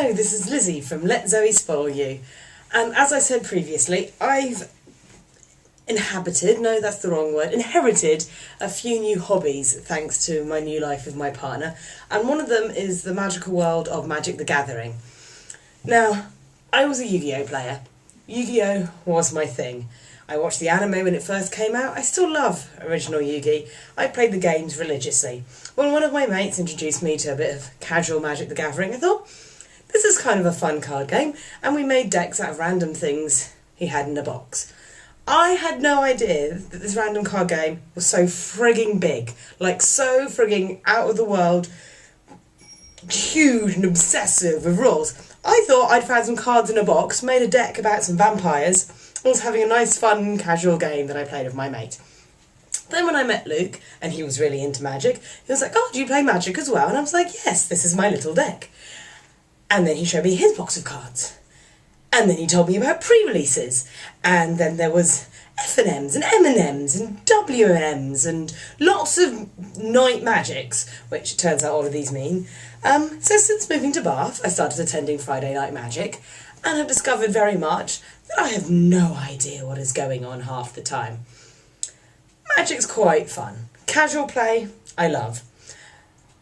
Hello, this is Lizzie from Let Zoe Spoil You. And as I said previously, I've inherited a few new hobbies thanks to my new life with my partner. And one of them is the magical world of Magic the Gathering. Now, I was a Yu-Gi-Oh player. Yu-Gi-Oh was my thing. I watched the anime when it first came out. I still love original Yu-Gi. I played the games religiously. When one of my mates introduced me to a bit of casual Magic the Gathering, I thought, this is kind of a fun card game, and we made decks out of random things he had in a box. I had no idea that this random card game was so frigging big, like so frigging out of the world, huge and obsessive with rules. I thought I'd found some cards in a box, made a deck about some vampires, and was having a nice fun casual game that I played with my mate. Then when I met Luke, and he was really into Magic, he was like, oh, do you play Magic as well? And I was like, yes, this is my little deck. And then he showed me his box of cards. And then he told me about pre-releases. And then there was F&Ms and M&Ms and WMs and lots of night magics, which it turns out all of these mean. So since moving to Bath, I started attending Friday Night Magic and have discovered very much that I have no idea what is going on half the time. Magic's quite fun. Casual play, I love.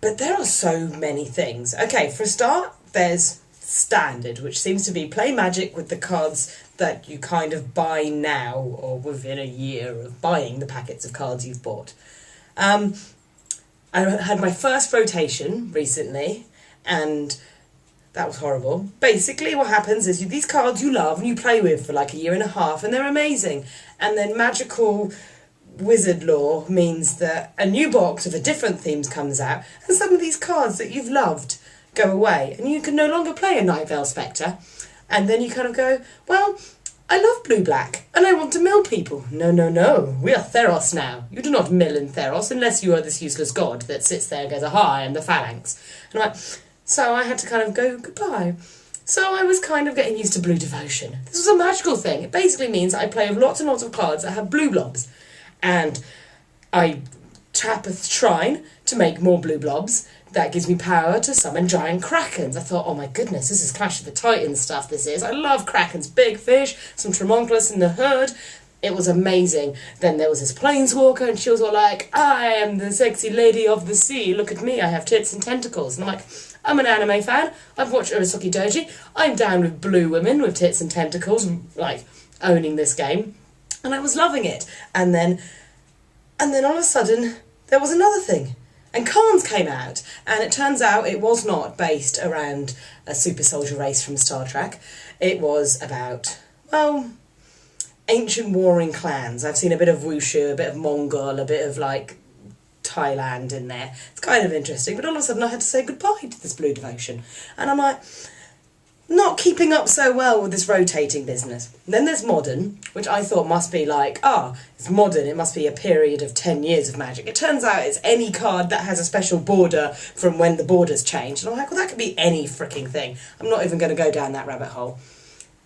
But there are so many things. Okay, for a start, there's standard, which seems to be play Magic with the cards that you kind of buy now or within a year of buying the packets of cards you've bought. I had my first rotation recently, and that was horrible. Basically what happens is these cards you love and you play with for like a year and a half and they're amazing, and then magical wizard lore means that a new box of a different themes comes out and some of these cards that you've loved go away and you can no longer play a Night Vale Spectre, and then you kind of go, well, I love blue-black and I want to mill people. No, we are Theros now. You do not mill in Theros unless you are this useless god that sits there and goes, aha, I am the phalanx. And I'm like, so I had to kind of go goodbye. So I was kind of getting used to blue devotion. This was a magical thing. It basically means I play with lots and lots of cards that have blue blobs, and I tap a shrine to make more blue blobs. That gives me power to summon giant krakens. I thought, oh my goodness, this is Clash of the Titans stuff, this is. I love krakens, big fish, some Tremonculus in the hood. It was amazing. Then there was this planeswalker and she was all like, I am the sexy lady of the sea. Look at me, I have tits and tentacles. And I'm like, I'm an anime fan. I've watched Urusaki Doji. I'm down with blue women with tits and tentacles, like, owning this game. And I was loving it. And then all of a sudden, there was another thing. And Khans came out, and it turns out it was not based around a super soldier race from Star Trek. It was about, well, ancient warring clans. I've seen a bit of Wushu, a bit of Mongol, a bit of, like, Thailand in there. It's kind of interesting, but all of a sudden I had to say goodbye to this blue devotion. And I'm like, not keeping up so well with this rotating business. And then there's modern, which I thought must be like, it's modern, it must be a period of 10 years of Magic. It turns out it's any card that has a special border from when the borders changed. And I'm like, well, that could be any freaking thing. I'm not even going to go down that rabbit hole.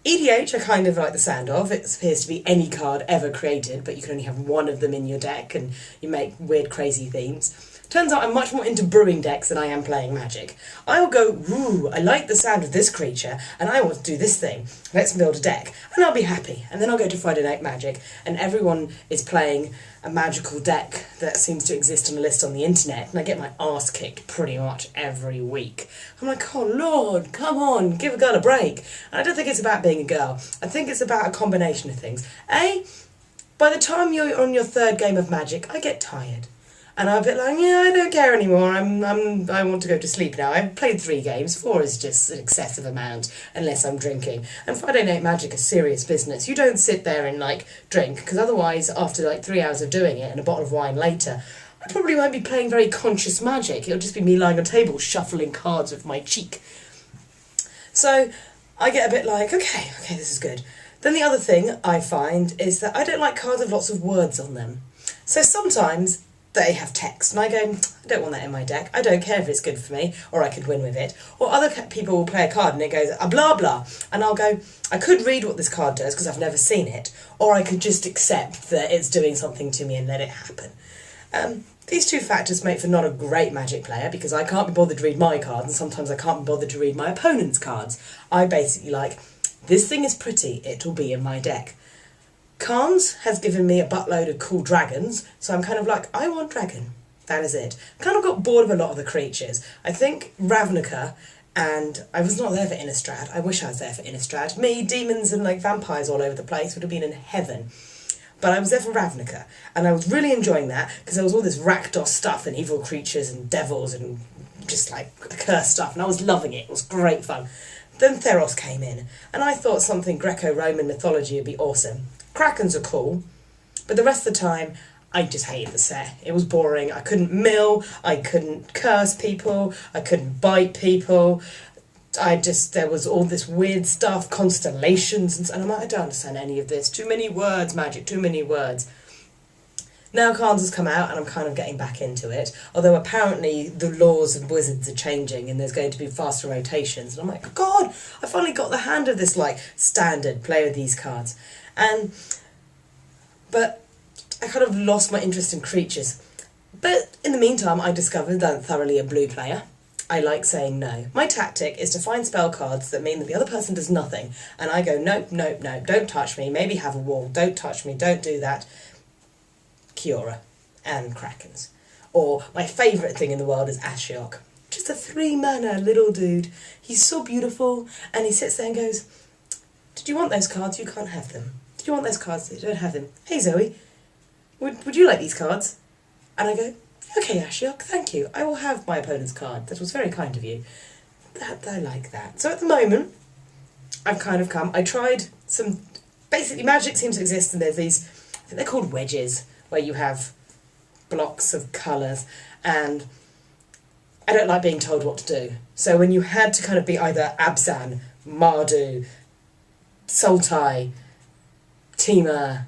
EDH I kind of like the sound of. It appears to be any card ever created, but you can only have one of them in your deck and you make weird, crazy themes. Turns out I'm much more into brewing decks than I am playing Magic. I will go, ooh, I like the sound of this creature, and I want to do this thing. Let's build a deck. And I'll be happy. And then I'll go to Friday Night Magic, and everyone is playing a magical deck that seems to exist on a list on the internet, and I get my arse kicked pretty much every week. I'm like, oh Lord, come on, give a girl a break. And I don't think it's about being a girl. I think it's about a combination of things. By the time you're on your third game of Magic, I get tired. And I'm a bit like, yeah, I don't care anymore, I want to go to sleep now. I've played 3 games, 4 is just an excessive amount, unless I'm drinking. And Friday Night Magic is serious business. You don't sit there and, like, drink, because otherwise, after, like, 3 hours of doing it and a bottle of wine later, I probably won't be playing very conscious Magic. It'll just be me lying on a table shuffling cards with my cheek. So, I get a bit like, okay, this is good. Then the other thing I find is that I don't like cards with lots of words on them. So sometimes they have text, and I go, I don't want that in my deck. I don't care if it's good for me, or I could win with it. Or other people will play a card and it goes, blah, blah, and I'll go, I could read what this card does because I've never seen it, or I could just accept that it's doing something to me and let it happen. These two factors make for not a great Magic player because I can't be bothered to read my cards and sometimes I can't be bothered to read my opponent's cards. I basically like, this thing is pretty, it will be in my deck. Khans has given me a buttload of cool dragons, so I'm kind of like, I want dragon. That is it. Kind of got bored of a lot of the creatures. I think Ravnica, and I was not there for Innistrad. I wish I was there for Innistrad. Me, demons and like vampires all over the place would have been in heaven. But I was there for Ravnica, and I was really enjoying that because there was all this Rakdos stuff and evil creatures and devils and just like cursed stuff, and I was loving it. It was great fun. Then Theros came in, and I thought something Greco-Roman mythology would be awesome. Krakens are cool, but the rest of the time, I just hated the set. It was boring. I couldn't mill, I couldn't curse people, I couldn't bite people. There was all this weird stuff, constellations, and I'm like, I don't understand any of this. Too many words, Magic, too many words. Now Khans has come out and I'm kind of getting back into it, although apparently the laws of Wizards are changing and there's going to be faster rotations. And I'm like, God, I finally got the hand of this like standard, play with these cards. But I kind of lost my interest in creatures. But in the meantime, I discovered that I'm thoroughly a blue player. I like saying no. My tactic is to find spell cards that mean that the other person does nothing, and I go, nope, nope, nope, don't touch me, maybe have a wall, don't touch me, don't do that. Kiora and Krakens. Or my favourite thing in the world is Ashiok. Just a 3-mana little dude. He's so beautiful, and he sits there and goes, did you want those cards? You can't have them. Did you want those cards? You don't have them. Hey Zoe, would you like these cards? And I go, okay, Ashiok, thank you. I will have my opponent's card. That was very kind of you. I like that. So at the moment, I've kind of come. I tried some. Basically, Magic seems to exist, and there's these. I think they're called wedges, where you have blocks of colours, and I don't like being told what to do. So when you had to kind of be either Abzan, Mardu, Sultai, Tima,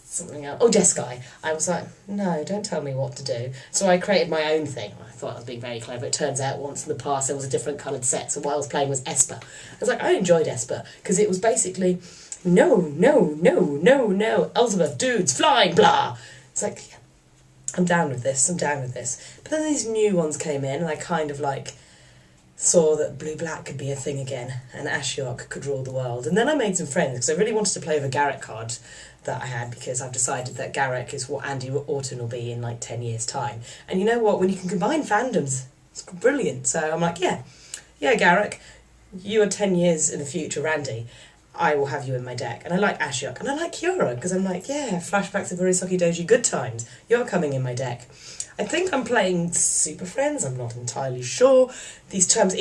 something else. Oh, Jeskai. I was like, no, don't tell me what to do. So I created my own thing. I thought I was being very clever. It turns out once in the past there was a different coloured set, so what I was playing was Esper. I was like, I enjoyed Esper, because it was basically, no, no, no, no, no, Elizabeth, dudes, flying, blah. It's like, yeah, I'm down with this, I'm down with this. But then these new ones came in, and I kind of like saw that blue-black could be a thing again, and Ashiok could rule the world. And then I made some friends, because I really wanted to play with a Garrett card that I had, because I've decided that Garrett is what Andy Orton will be in like 10 years' time. And you know what, when you can combine fandoms, it's brilliant. So I'm like, yeah, Garrett, you are 10 years in the future, Randy. I will have you in my deck. And I like Ashiok, and I like Kiora, because I'm like, yeah, flashbacks of Urisaki Doji, good times. You're coming in my deck. I think I'm playing Super Friends, I'm not entirely sure. These terms,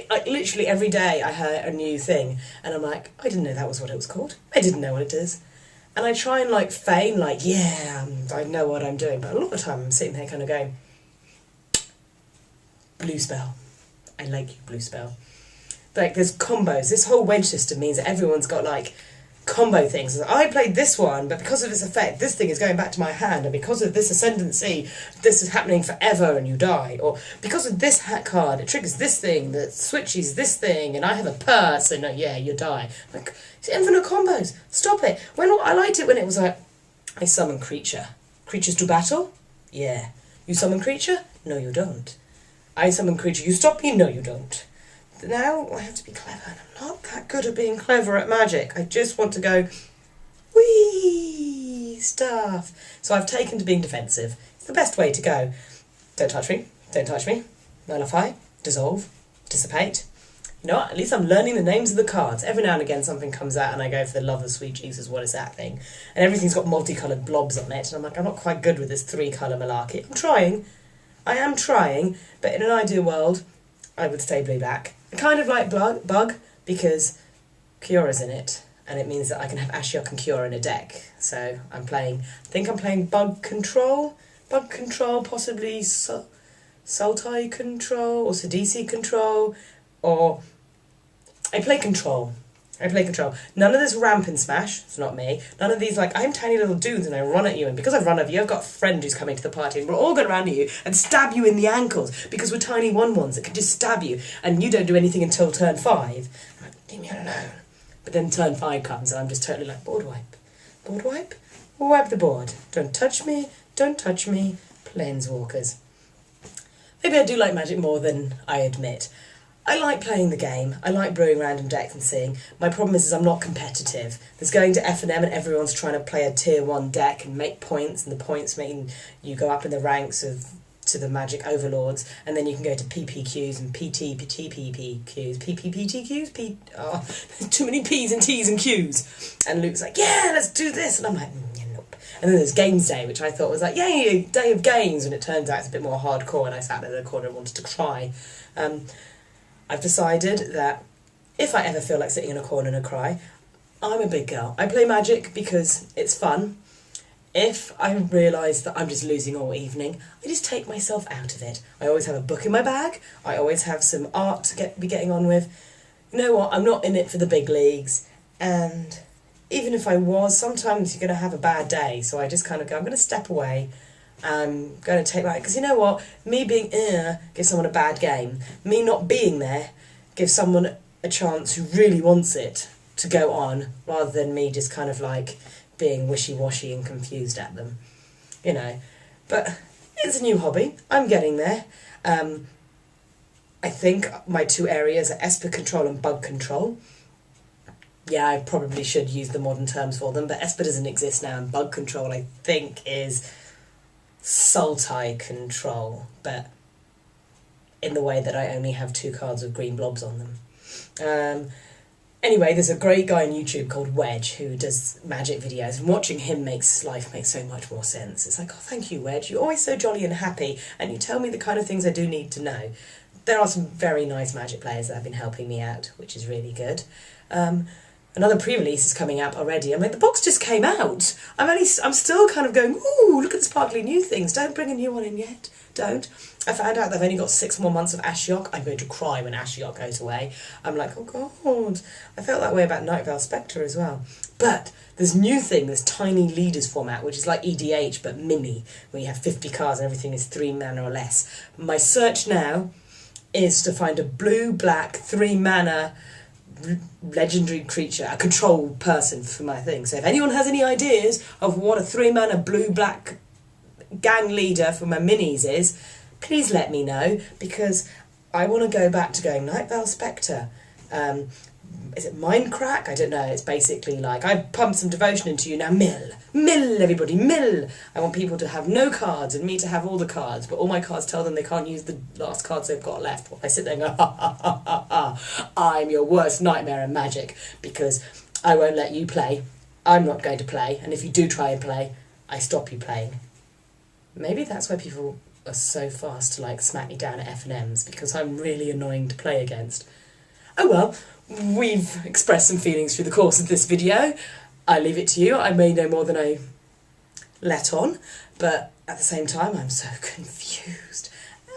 like literally every day I hear a new thing, and I'm like, I didn't know that was what it was called. I didn't know what it is. And I try and like feign, like, yeah, I know what I'm doing, but a lot of the time I'm sitting there kind of going, blue spell. I like you, blue spell. Like, there's combos. This whole wedge system means that everyone's got like combo things. I played this one, but because of its effect, this thing is going back to my hand, and because of this ascendancy, this is happening forever and you die. Or because of this hat card, it triggers this thing that switches this thing, and I have a purse, and yeah, you die. Like, it's infinite combos. Stop it. I liked it when it was like, I summon creature. Creatures do battle? Yeah. You summon creature? No, you don't. I summon creature. You stop me? No, you don't. Now I have to be clever, and I'm not that good at being clever at Magic. I just want to go, wee stuff. So I've taken to being defensive. It's the best way to go. Don't touch me. Don't touch me. Nullify. Dissolve. Dissipate. You know what? At least I'm learning the names of the cards. Every now and again something comes out and I go for the love of sweet Jesus, what is that thing? And everything's got multicoloured blobs on it, and I'm like, I'm not quite good with this 3-colour malarkey. I'm trying. I am trying, but in an ideal world, I would stay blue-black. I kind of like Bug, because Kiora's in it, and it means that I can have Ashiok and Kiora in a deck. So I think I'm playing Bug Control, possibly Sultai Control, or Sidisi Control, or I play Control. None of this ramp and smash, it's not me. None of these, like, I'm tiny little dudes and I run at you, and because I run at you, I've got a friend who's coming to the party, and we're all going to run at you and stab you in the ankles, because we're tiny 1/1s that can just stab you, and you don't do anything until turn 5. I'm like, leave me alone. But then turn 5 comes, and I'm just totally like, board wipe. Board wipe? Wipe the board. Don't touch me, Planeswalkers. Maybe I do like Magic more than I admit. I like playing the game, I like brewing random decks and seeing. My problem is I'm not competitive. There's going to F&M and everyone's trying to play a tier 1 deck and make points, and the points mean you go up in the ranks to the Magic overlords, and then you can go to PPQs and PTPQs, there's too many P's and T's and Q's. And Luke's like, yeah, let's do this. And I'm like, nope. And then there's Games Day, which I thought was like, yay, day of games, and it turns out it's a bit more hardcore, and I sat in the corner and wanted to cry. I've decided that if I ever feel like sitting in a corner and cry, I'm a big girl. I play Magic because it's fun. If I realise that I'm just losing all evening, I just take myself out of it. I always have a book in my bag. I always have some art to be getting on with. You know what? I'm not in it for the big leagues. And even if I was, sometimes you're going to have a bad day. So I just kind of go, I'm going to step away. I'm going to take that, because you know what, me being gives someone a bad game. Me not being there gives someone a chance who really wants it to go on, rather than me just kind of like being wishy-washy and confused at them, you know. But it's a new hobby. I'm getting there. I think my 2 areas are Esper control and bug control. Yeah, I probably should use the modern terms for them, but Esper doesn't exist now, and bug control I think is Sultai control, but in the way that I only have 2 cards with green blobs on them. Anyway, there's a great guy on YouTube called Wedge who does Magic videos, and watching him makes life make so much more sense. It's like, oh, thank you, Wedge. You're always so jolly and happy, and you tell me the kind of things I do need to know. There are some very nice Magic players that have been helping me out, which is really good. Another pre-release is coming out already. I'm like, the box just came out. I'm still kind of going, ooh, look at the sparkly new things. Don't bring a new one in yet. Don't. I found out they've only got 6 more months of Ashiok. I'm going to cry when Ashiok goes away. I'm like, oh God. I felt that way about Night Vale Spectre as well. But there's new thing, this tiny leaders format, which is like EDH but mini, where you have 50 cards and everything is 3 mana or less. My search now is to find a blue-black 3 mana legendary creature, a control person for my thing. So if anyone has any ideas of what a 3 mana blue-black gang leader for my minis is, please let me know, because I want to go back to going Night Vale Spectre. Is it Mindcrack? I don't know. It's basically like, I pumped some devotion into you, now mill, everybody, mill. I want people to have no cards and me to have all the cards, but all my cards tell them they can't use the last cards they've got left. I sit there and go, ha ha ha ha ha, I'm your worst nightmare in Magic, because I won't let you play. I'm not going to play, and if you do try and play, I stop you playing. Maybe that's why people are so fast to like smack me down at F&Ms, because I'm really annoying to play against. Oh well, we've expressed some feelings through the course of this video. I leave it to you. I may know more than I let on, but at the same time I'm so confused.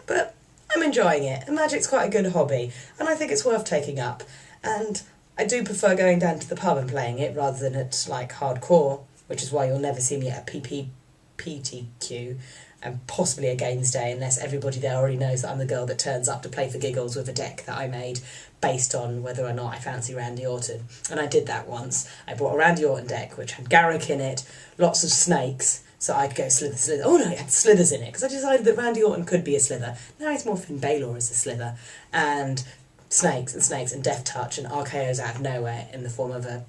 But I'm enjoying it, and Magic's quite a good hobby, and I think it's worth taking up. And I do prefer going down to the pub and playing it rather than at like hardcore, which is why you'll never see me at a PTQ and possibly a games day, unless everybody there already knows that I'm the girl that turns up to play for giggles with a deck that I made based on whether or not I fancy Randy Orton. And I did that once. I bought a Randy Orton deck which had Garrick in it, lots of snakes, so I'd go Slither. Oh no, it had Slithers in it, because I decided that Randy Orton could be a Slither. Now he's more Finn Balor as a Slither. And snakes and Death Touch and RKOs out of nowhere in the form of a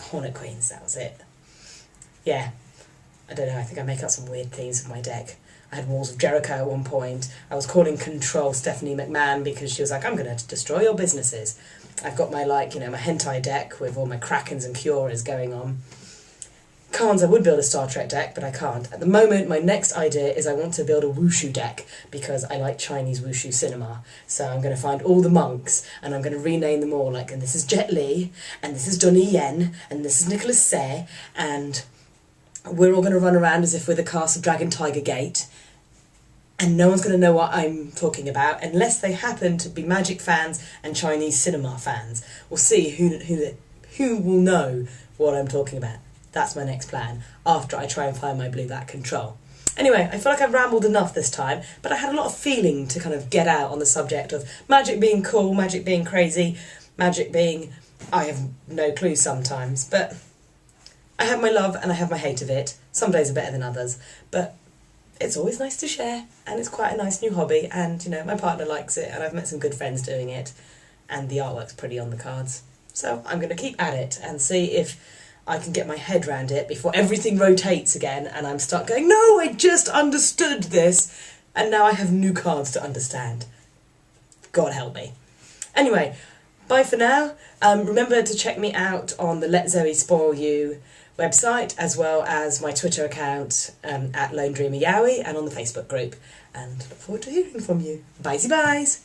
Hornet Queens. That was it. Yeah. I don't know, I think I make up some weird themes for my deck. I had Walls of Jericho at one point. I was calling Control Stephanie McMahon because she was like, I'm going to destroy your businesses. I've got my, like, you know, my hentai deck with all my Krakens and Kyoras going on. Khans, I would build a Star Trek deck, but I can't. At the moment, my next idea is I want to build a Wushu deck, because I like Chinese Wushu cinema. So I'm going to find all the monks, and I'm going to rename them all, like, and this is Jet Li, and this is Donnie Yen, and this is Nicholas Say, and we're all going to run around as if we're the cast of Dragon Tiger Gate, and no one's going to know what I'm talking about unless they happen to be Magic fans and Chinese cinema fans. We'll see who will know what I'm talking about. That's my next plan, after I try and find my blue-black control. Anyway, I feel like I've rambled enough this time, but I had a lot of feeling to kind of get out on the subject of Magic being cool, Magic being crazy, Magic being, I have no clue sometimes, but I have my love and I have my hate of it. Some days are better than others, but it's always nice to share, and it's quite a nice new hobby, and, you know, my partner likes it, and I've met some good friends doing it, and the artwork's pretty on the cards. So I'm going to keep at it and see if I can get my head around it before everything rotates again and I'm start going, no, I just understood this, and now I have new cards to understand. God help me. Anyway, bye for now. Remember to check me out on the Let Zoe Spoil You website, as well as my Twitter account at Lone Dreamer Yowie, and on the Facebook group. And look forward to hearing from you. Bye-sy-byes.